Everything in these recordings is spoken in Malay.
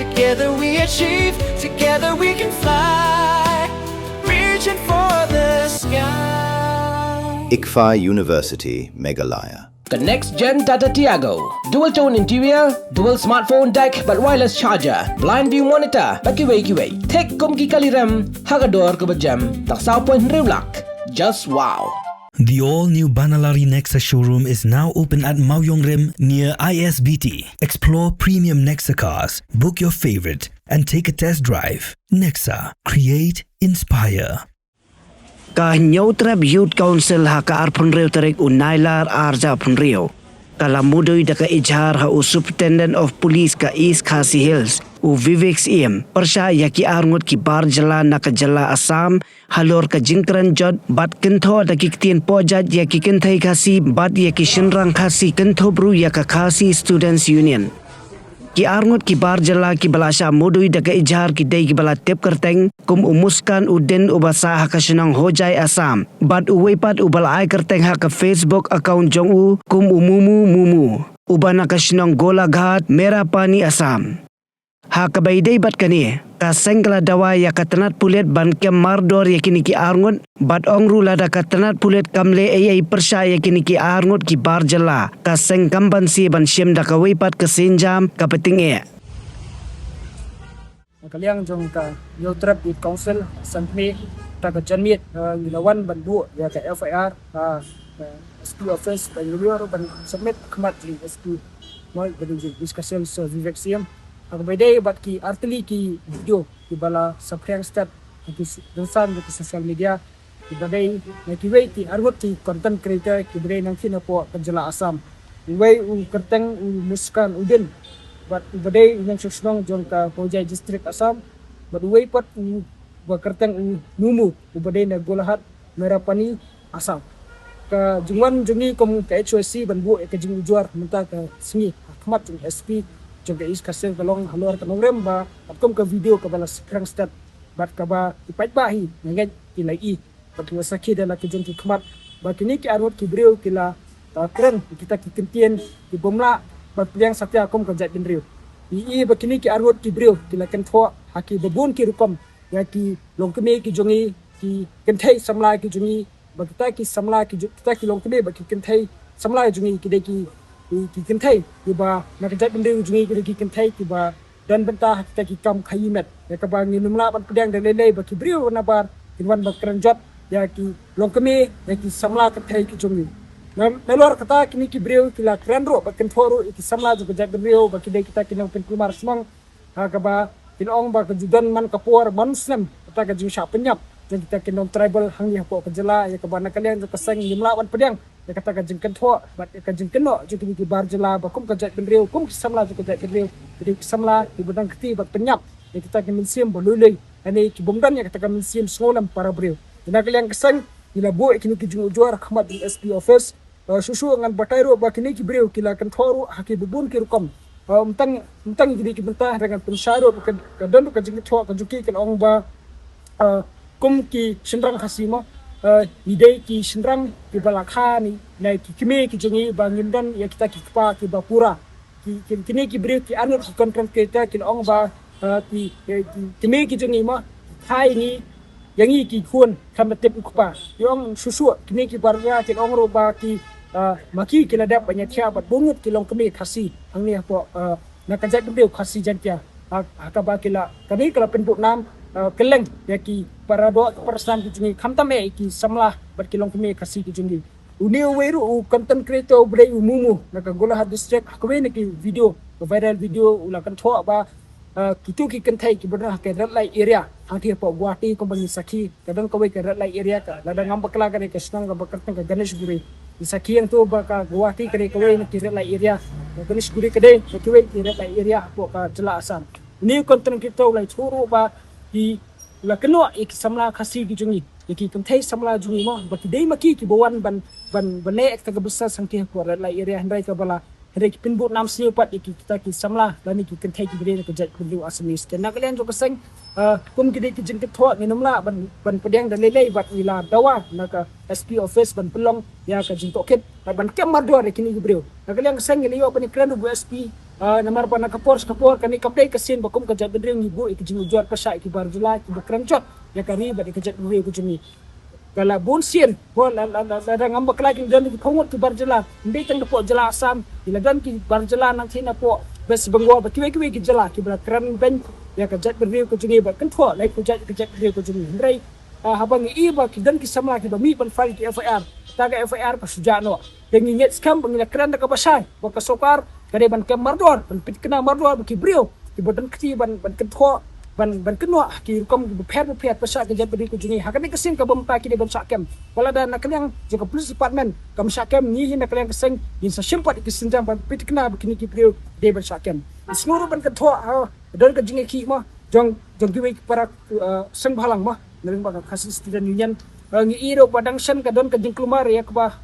Together we achieve, together we can fly, reaching for the sky. ICFA University, Meghalaya. The next gen Tata Tiago. Dual tone interior, dual smartphone deck but wireless charger, blind view monitor, kiway. Tek kum ki kaliram, hagador ke bejam, tak saw point riulak. Just wow. The all-new Banalari Nexa showroom is now open at Mawyong Rim near ISBT. Explore premium Nexa cars, book your favorite, and take a test drive. Nexa. Create, inspire. Kahinyaw trap Youth Council haka arpun rio tarik unailar arja pun rio. Kala mudoy daka ijhar ha u Superintendent of Police ka East Khasi Hills u Vivek Siem persya yaki arngut ki bar jala naka jala Assam halor ka jingkran jod bat kentho daki ktien pojat yaki kenthai khasi bat yaki shinrang khasi kentho bru yaka Khasi Students Union. Ki arngut ki bar jala ki balasha mudoy daka ijhar ki day ki bala tep kerteng kum umuskan uden ubasa haka sinang hojai Assam bat uwepat ubalai kerteng haka Facebook account jong u kum umumu ubana ka sinang gola ghat mera pani Assam haka bayday bat kani ka sengkala dawa ya katanat pulet ban kem mardor yakini ki arngut bat ongru lada katanat pulet kamle ai persya yakini ki arngut ki bar jala ka sengkamban si ban siem daka wepat ka senjam ka peting e kaliang jong ka Youtrap Youth Council Sankme ta ka janmiet ilawan bandu ya ka FIR SQ office ban luar ban submit khmat li SQ moi ban discussion so Vivek Siem ak bede bat ki artli ki video ki bala saprang start ki dansan ki social media ki badai na ki wei ti argot ki content creator ki bede nang sinapo kanjala Assam wei u kerteng u muskan uden but badai yang susnong jong ka Pojai district Assam but wei pat ba kerteng numu badai na golahat merapani Assam ka jungwan jungi kom ka HOC banbu ka jing juar menta ka singi khmat jung SP jong ka is kasel kalong halor ka nogrem ba atkom ka video ka bala sekarang start bat ka ba ipait bahi ngai kilai pat wasaki dala ki jong ki khmat ba kini ki arot ki breu kila ta kren kita ki kentien ki bomla bat pliang satya kom ka jat bin riu ba kini ki arot ki breu kila kan tho haki babun ki rukom ya ki longkeme ki jongi ki kenthai samla ki jongi ba kita ki samla ki kita ki longkeme ba ki kenthai samla jongi ki de ki kenthai ki ba na ka jat bin riu jongi ki kenthai ki ba dan bentah kita ki kam khayimet ya ka ba nginumla ban pedang dan lele ba ki breu na bar kinwan ba kranjot ya ki longkeme ya ki samla kenthai ki jongi Nelor kata kini ki breu kila krenro ba kenthoro ki samla jo jat bin riu ba ki de kita kinang pen kumar semang ha ka ba kinong ba kejudan man kapur muslim kata ka jusha penyap dan kita kinong tribal hang ya po kejela ya ka ba na kalian jo keseng nimla wan pedang ya kata ka jengken tho ba ka jengken no jo ki bar jela ba kum ka jat bin riu kum samla jo jat bin riu jadi samla ki bedang keti ba penyap ya kita kin sim bolulei ani ki bomdan ya kata ka sim ngolam para breu dan kalian keseng ila bo kini ki jung juar khmat di SP office susu ngan batairo ba kini ki breu kila kan thoru haki bubun ki rukom mtang jadi ki bentah dengan pensyaro ka dan ka jing tho ka juki kan ong ba kum ki shinrang khasimo idei ki shinrang ki balakha ni nai ki kime ki jungi ba ngindan ya kita ki pa ki bapura ki kini ki breu ki anur ki content kita kin ong ba ki kime ki jungi ma thai ni yangi ki khun kamatep ukpa yong susu kini ki barga kin ong ro ba ki maki kila dap banyak cia bat bungut kilong kemi khasi ang ni apa nak kajat beliau khasi jantia akaba kila kami kala penpuk nam keleng ya ki para do persan ki jungi khamtam ki samlah bat kilong kemi khasi ki jungi uni weru content creator brai umumu nak golahat district akwe ni ki video viral video ulakan tho ba kitu ki kenthai ki bernah ke red light area hati po Guwahati ko bang saki kadang kawai ke red light area ka ladang ngambakla ka ni kasnang ka bakartang ka Ganesh Guri isaki yang tu ba ka Guwahati ka kawai ni red light area Ganesh Guri ka de kawai ki red light area po ka jela Assam ni konten kita ulai churu ba di la keno ik samla khasi ki jungi ki kenthai samla jungi mo ba ki dei maki ki bawan ban ne ek ta besar sangti ko red light area handai ka bala Hari pinbut nam sini pat kita ki samla dan ni ki kenthai ki beri ke jat beliau asmis dan nak kalian jo keseng kum ki ki jeng ketho ni namla ban pedang dan lelei bat wila dawa nak SP office ban pelong ya ka jeng toket ban kamar do re kini ki beliau nak kalian keseng ni yo ban kran bu SP namar pa nakapor kani kapday kasin bakum kajat bedring ibu ikijing ujuan pasya ikibar jela ikibakran cot ya kari bad ikajat bedring kujumi kala bunsin pon ada ngambak lagi dan ikongot kibar jela ndai tang po jela asam ilagan ki bar jela nang thina po bes bengwa ba kiwe ki jela ki bakran ben ya kajat bedring kujumi ba kan tho lai kajat bedring kujumi ndai habang iba ki dan ki samla ki ba mi ban file ki FIR taga FIR pasujano dengan skam pengilakran nak basai baka sokar kade ban kem mardor ban pit kena mardor ki brio ki bodan kti ban kentho ban kenwa ki kom pher pasal ke jadi ku juni hakane kesing ka bom pa ki de ban sakem wala da nakaliang juga police department kam sakem ni hin nakaliang kesing in sa simpat ki sinjam ban pit kena bikini ki brio de ban sakem snuru ban kentho don ka jingi ki mo jong ki para seng balang mo nang baka kasis student union ngi iro padang sen ka don ka jing klumar ya ka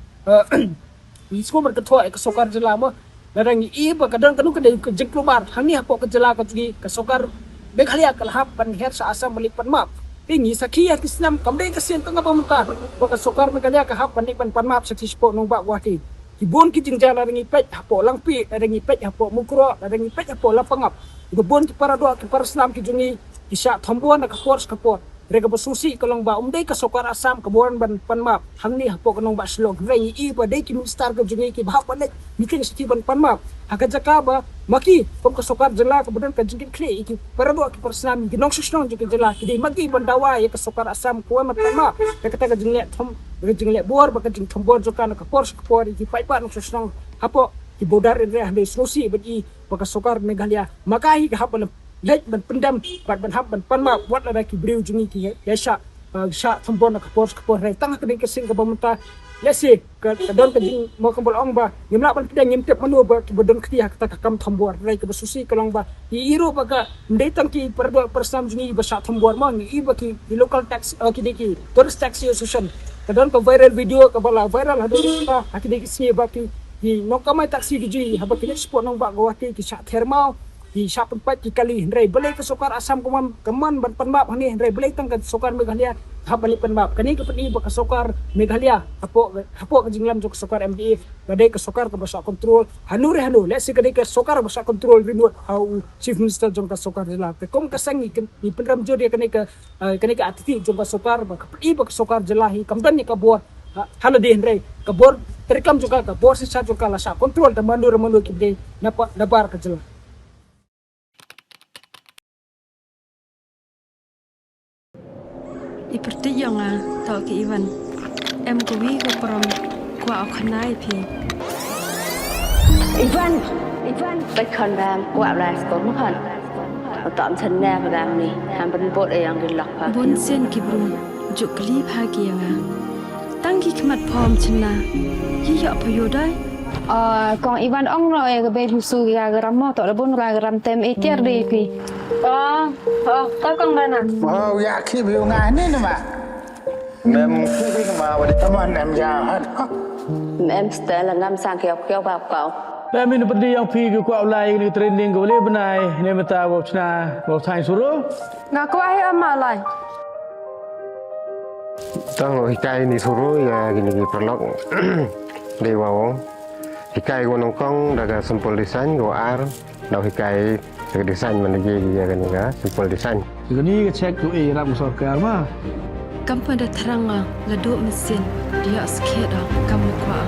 semua berketua ke sokar jela mo larang iba kadang kanu ke jeng keluar hani hapo ke jela ke jugi ke sokar beghalia kalhap pan her sa asam malipan map tingi sakia kisnam kamdai kasien tengah pemutar ke sokar beghalia ke hap pan map saksi spo nong bak wati kibon ki jeng jala rangi pet hapo langpi rangi pet hapo mukro rangi pet hapo lapangap kibon ki para doa ki para islam ki jungi kisah thombuan ke force kapor rega basusi kalong ba umday ka sokar asam kaburan ban panmap hangni hapo kanong ba slog rei iba day ki star ka jungi ki bahap panik miting sti ban panmap haga jaka ba maki pom ka sokar jela kemudian ka jingkin kri ki parado ki persnam ginong susnong jugi jela ki day magi ban dawa ya ka sokar asam kuwa mat panmap ka kata ka jingle thom ka jingle bor ba ka jing thombor joka na ka pors ka por ki pai pa no susnong hapo ki bodar re hande susi bagi ba ka sokar Meghalaya makai ka hapo lek ban pendam ban hab ban panma wat la ki briu jungi ki ya sha thambon ka pors re tang ka ding ka sing ka bamta lesi ka don ka ding mo ka bolong ba ngimla ban pedang ngim tep manu ba ki bodon ki ha ka kam thambor re ka basusi ka long ba i iro ba ka ndai tang ki perdo persam jungi ba sha thambor mo ngi ba ki local tax ki de ki tourist tax association ka don ka viral video ka bala viral hadu ka ki de ki sni ba ki no ka mai taxi ki ji ha ba ki sport nong ba gawati ki sha thermal di sapun pat ki kali hendrai belai ke sokar asam keman ban panmap hani hendrai belai tang ke sokar Meghalaya hab balik panmap kani ke peni ke sokar Meghalaya hapo ke jinglam ke sokar MDF gadai ke sokar ke basa kontrol hanu let's say gadai ke sokar basa kontrol remote how chief minister jong ke sokar jela ke kom ke sang ni penram jor dia kani ke atiti jong ke sokar ke peni ke sokar jela hi kamdan ni ke bor hala di hendrai ke bor terkam juga ke bor sisa juga la sa kontrol dan mandu ki de nabar ke jela Iperti yang tau ki Iwan em kuwi ko prom kwa khanai phi Ivan bạch khẩn vàng quạ lại có mức hẳn tạm thân nè và vàng này hàng bên bộ để ăn được lọc vào bon sen ki brum juk kli pha ki yang tang ki khmat phom china yi ya phayo dai còn Ivan ông rồi cái bên su gà gram mò tọa là bốn gà gram tem etir đi phi có con đây nè dạ khi biểu ngài nên mà em khi mà vào tâm anh em già hết em sẽ là ngâm sang kêu vào cậu Kami ni pedi yang pi ke kuat ulai ni training ke boleh benai ni mata bau cina bau sain suruh. ngaku ai amalai Tang hikai ni suruh ya gini perlok dewa hikai gua nongkong daga sempol desain gua ar dah hikai daga desain mana je dia kan ya sempol desain. Ini ke cek tu ram sokar mah. kam pada teranga la do mesin dia skeda kam kwa